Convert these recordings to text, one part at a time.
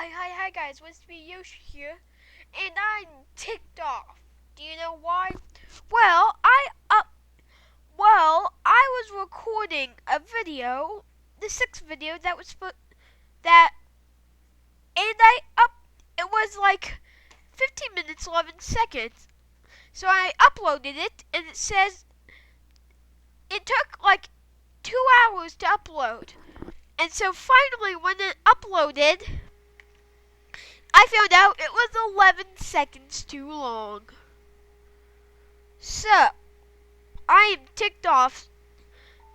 Hi guys, what's me Yoshi here, and I'm ticked off. Do you know why? Well, I was recording a video, the sixth video that was that, and it was like 15 minutes 11 seconds. So I uploaded it, and it says it took like 2 hours to upload, and so finally when it uploaded, I found out it was 11 seconds too long. So, I am ticked off,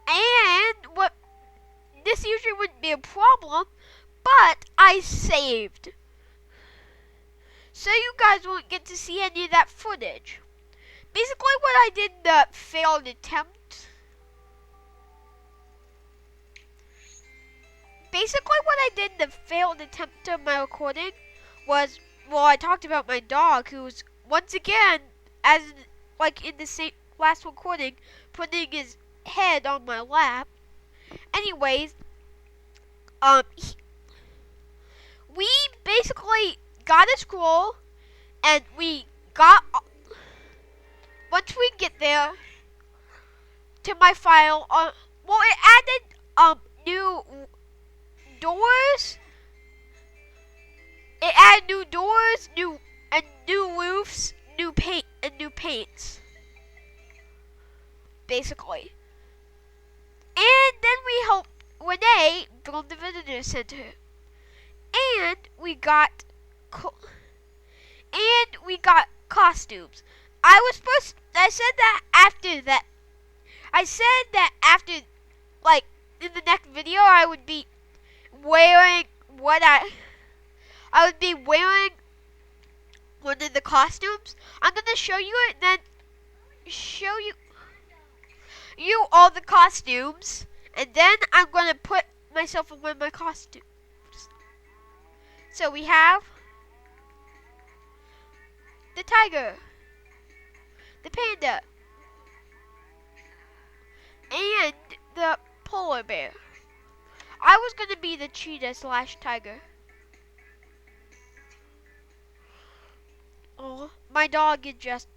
and this usually wouldn't be a problem, but I saved. So you guys won't get to see any of that footage. Basically what I did in the failed attempt, to my recording was, well, I talked about my dog who's once again, as like in the same last recording, putting his head on my lap. Anyways, we basically got a scroll, and once we get there to my file, well, it added new doors. It added new doors, new roofs, new paints, basically. And then we helped Renee build the visitor center, and we got costumes. I said that after, like, in the next video, I would be wearing one of the costumes. I'm gonna show you it, and then show you all the costumes, and then I'm gonna put myself in one of my costumes. So we have the tiger, the panda, and the polar bear. I was gonna be the cheetah / tiger. Oh, my dog just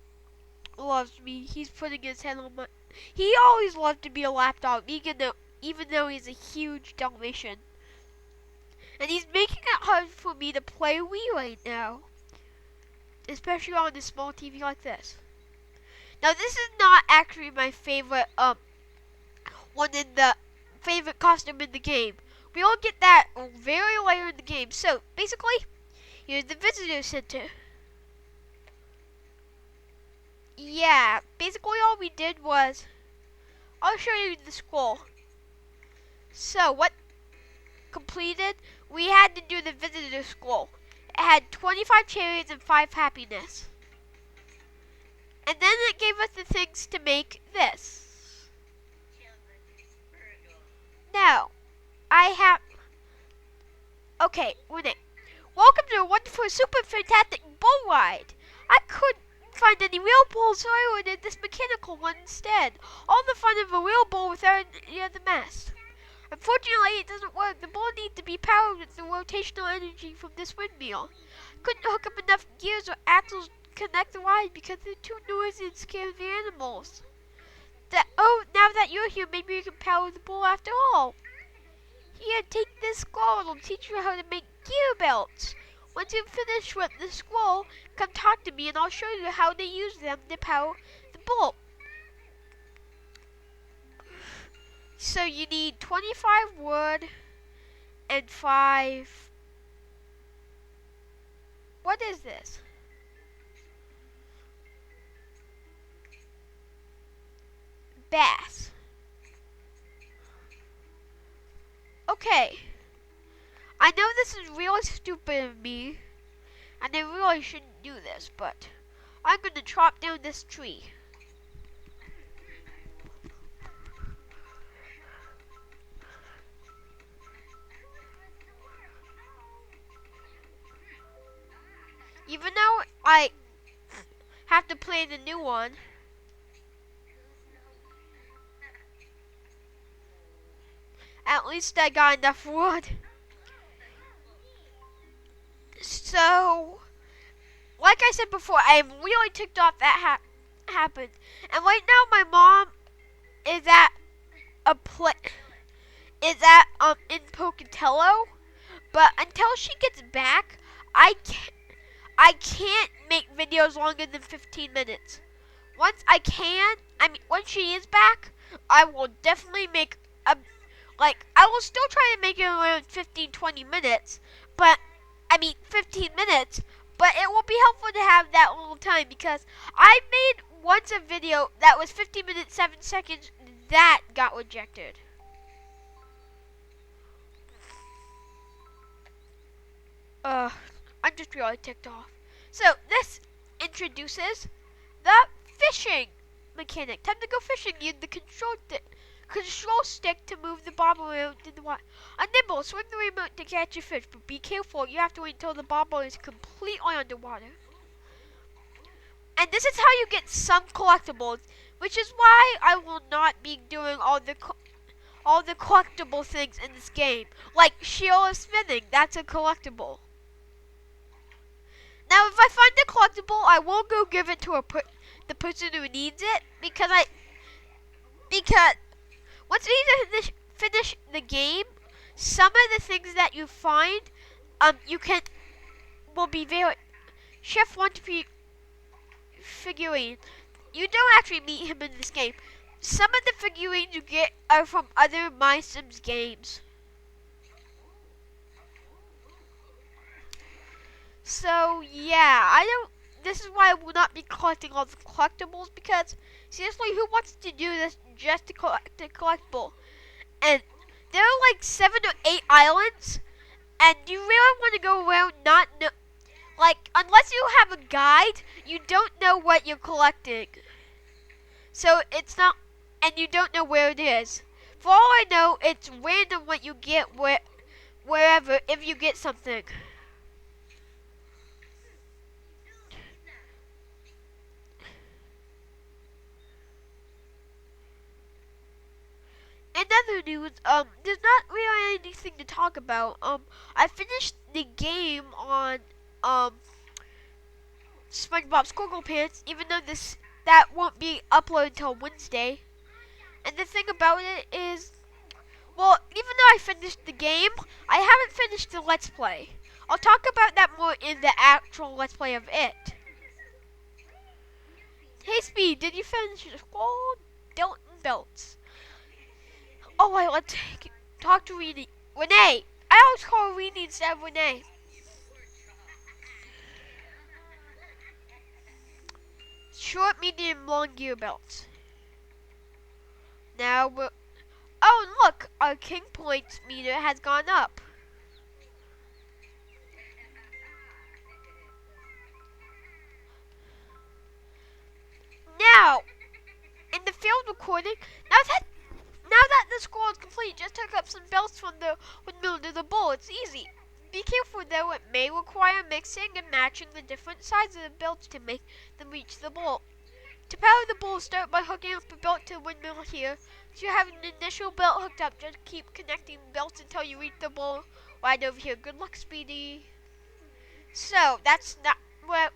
loves me. He's putting his head on my. He always loved to be a lap dog, even though he's a huge Dalmatian. And he's making it hard for me to play Wii right now, especially on a small TV like this. Now, this is not actually my favorite one in the favorite costume in the game. We will get that very later in the game. So basically, here's the visitor center. Yeah, basically all we did was, I'll show you the scroll. So what completed, we had to do the visitor scroll. It had 25 cherries and 5 happiness. And then it gave us the things to make this. Now, okay, Renee. Welcome to a wonderful, super fantastic bull ride. I couldn't find any real bulls, so I ordered this mechanical one instead. All the fun of a real bull without any of the mess. Unfortunately, it doesn't work. The bull needs to be powered with the rotational energy from this windmill. Couldn't hook up enough gears or axles to connect the ride because they're too noisy and scare the animals. Now that you're here, maybe you can power the bull after all. Here, take this scroll. It'll teach you how to make gear belts. Once you've finished with the scroll, come talk to me and I'll show you how to use them to power the bull. So you need 25 wood and 5... What is this? Bass. Okay. I know this is really stupid of me, and I really shouldn't do this, but I'm gonna chop down this tree. Even though I have to play the new one, at least I got enough wood. So, like I said before, I am really ticked off that happened. And right now, my mom is at in Pocatello. But until she gets back, I can't make videos longer than 15 minutes. Once once she is back, I will definitely make I will still try to make it around 15-20 minutes, but 15 minutes, but it will be helpful to have that little time because I made once a video that was 15 minutes, 7 seconds that got rejected. I'm just really ticked off. So this introduces the fishing mechanic. Time to go fishing. Use the control stick to move the bobber around in the water. A nimble, swing the remote to catch a fish, but be careful. You have to wait until the bobber is completely underwater. And this is how you get some collectibles, which is why I will not be doing all the collectible things in this game. Like Sheila Smithing, that's a collectible. Now, if I find a collectible, I will go give it to the person who needs it because once you finish the game, some of the things that you find, will be very. Chef wants to be figurine. You don't actually meet him in this game. Some of the figurines you get are from other My Sims games. So yeah, this is why I will not be collecting all the collectibles because seriously, who wants to do this just to collect a collectible? And there are like 7 or 8 islands, and you really want to go around unless you have a guide, you don't know what you're collecting. So it's not, and you don't know where it is. For all I know, it's random what you get wherever if you get something. In other news, there's not really anything to talk about. I finished the game on SpongeBob SquarePants, even though that won't be uploaded until Wednesday. And the thing about it is, well, even though I finished the game, I haven't finished the Let's Play. I'll talk about that more in the actual Let's Play of it. Hey Speed, did you finish your Dalton Belts? Oh, wait, let's talk to Renee. Renee! I always call her Renee instead of Renee. Short, medium, long gear belts. Now we're... Oh, and look! Our king points meter has gone up. Now, in the field recording, now that the score is complete, just hook up some belts from the windmill to the bowl. It's easy. Be careful though, it may require mixing and matching the different sizes of belts to make them reach the bowl. To power the bowl, start by hooking up a belt to the windmill here. Once you have an initial belt hooked up, just keep connecting belts until you reach the bowl right over here. Good luck, Speedy. So, that's not what...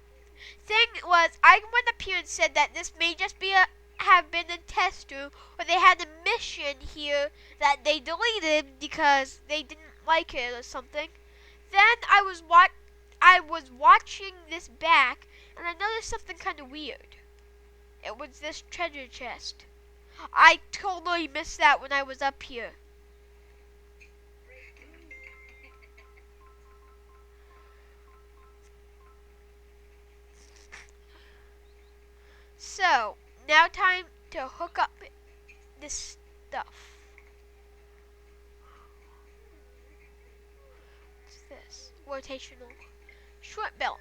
Thing was, I went up here and said that this may just be have been a test room, or they had a mission here that they deleted because they didn't like it or something. Then I was watching this back, and I noticed something kind of weird. It was this treasure chest. I totally missed that when I was up here. So, now time to hook up this stuff. What's this? Rotational short belt.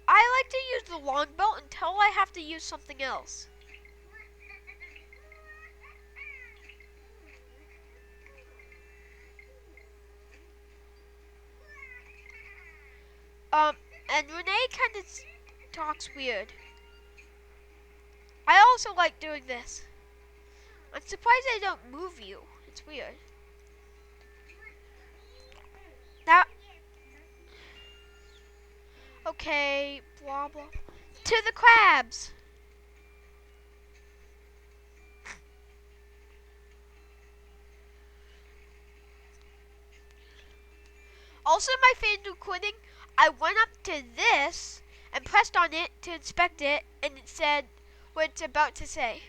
I like to use the long belt until I have to use something else. And Renee kind of talks weird. I also like doing this. I'm surprised I don't move you. It's weird. Now, Okay, blah blah. To the crabs. Also, my fan recording, I went up to this and pressed on it to inspect it, and it said what it's about to say.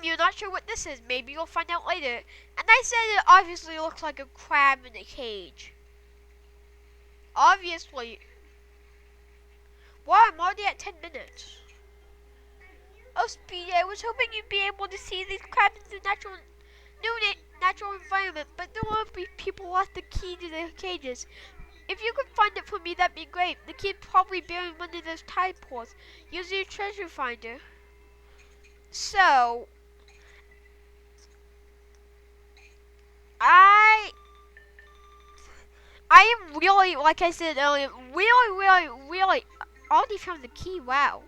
You're not sure what this is. Maybe you'll find out later. And I said it obviously looks like a crab in a cage. Obviously. Wow, I'm already at 10 minutes. Oh, Speedy, I was hoping you'd be able to see these crabs in the natural environment, but there won't be people lost the key to their cages. If you could find it for me, that'd be great. The key's probably buried in one of those tide pools. Use your treasure finder. So, I am really, like I said earlier, really already found the key. Wow.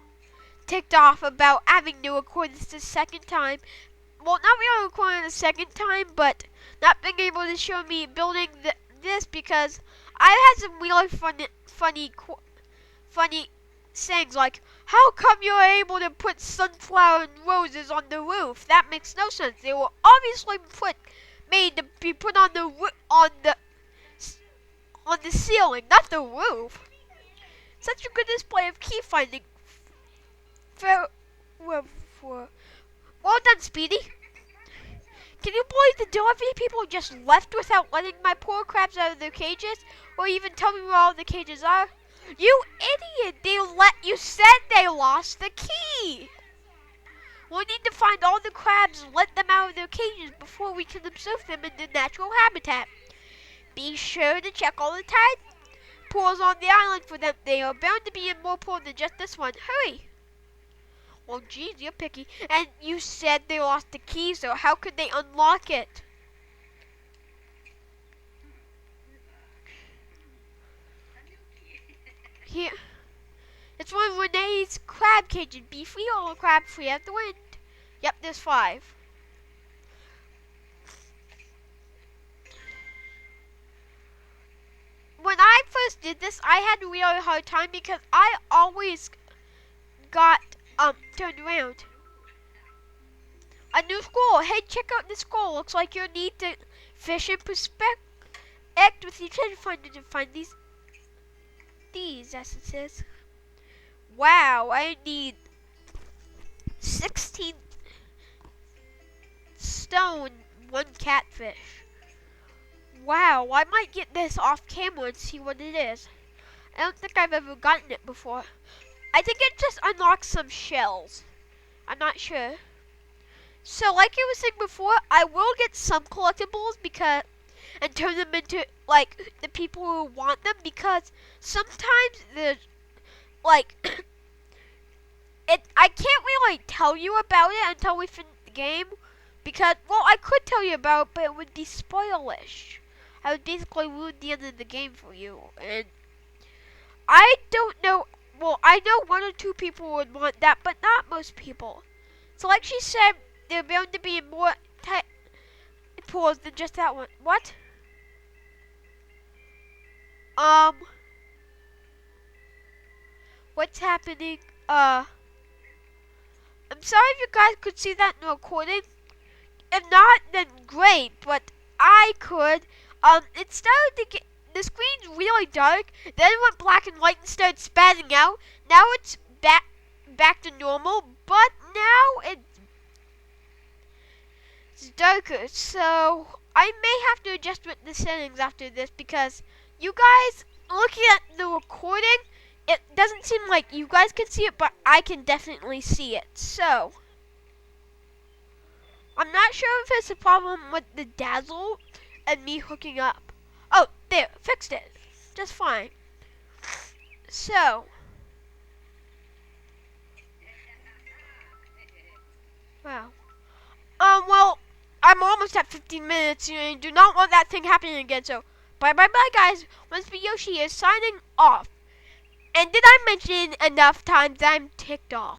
Ticked off about having to record this the second time. Well, not really recording the second time, but not being able to show me building this because I had some really funny sayings like, how come you're able to put sunflower and roses on the roof? That makes no sense. They were obviously made to be put on the ceiling, not the roof. Such a good display of key finding. Well done, Speedy. Can you believe the delivery people just left without letting my poor crabs out of their cages, or even tell me where all the cages are? You idiot! You said they lost the key. We'll need to find all the crabs and let them out of their cages before we can observe them in their natural habitat. Be sure to check all the tide pools on the island for them. They are bound to be in more pools than just this one. Hurry! Well, geez, you're picky. And you said they lost the key, so how could they unlock it? Here. It's one of Renee's crab cages. Be free, all crab free at the wind. Yep, there's 5. When I first did this, I had a really hard time because I always got turned around. A new scroll. Hey, check out this scroll. Looks like you'll need to fish and prospect with your treasure finder to find these, as it says. Wow, I need 16 stone, 1 catfish. Wow, I might get this off camera and see what it is. I don't think I've ever gotten it before. I think it just unlocks some shells. I'm not sure. So like I was saying before, I will get some collectibles and turn them into like the people who want them, because sometimes there's like I can't really tell you about it until we finish the game, because well, I could tell you about it, but it would be spoilish. I would basically ruin the end of the game for you, and I don't know. Well, I know 1 or 2 people would want that, but not most people. So like she said, they're bound to be in more pools than just that one. What? What's happening? I'm sorry if you guys could see that in the recording. If not, then great, but I could. It started to get, the screen's really dark, then it went black and white and started spazzing out. Now it's back to normal, but now it's darker, so I may have to adjust with the settings after this, because you guys, looking at the recording, it doesn't seem like you guys can see it, but I can definitely see it. So I'm not sure if it's a problem with the dazzle and me hooking up. Oh, there, fixed it. Just fine. So, wow. Well, I'm almost at 15 minutes, and I do not want that thing happening again, so bye guys. Winsby Yoshi is signing off. And did I mention enough times I'm ticked off?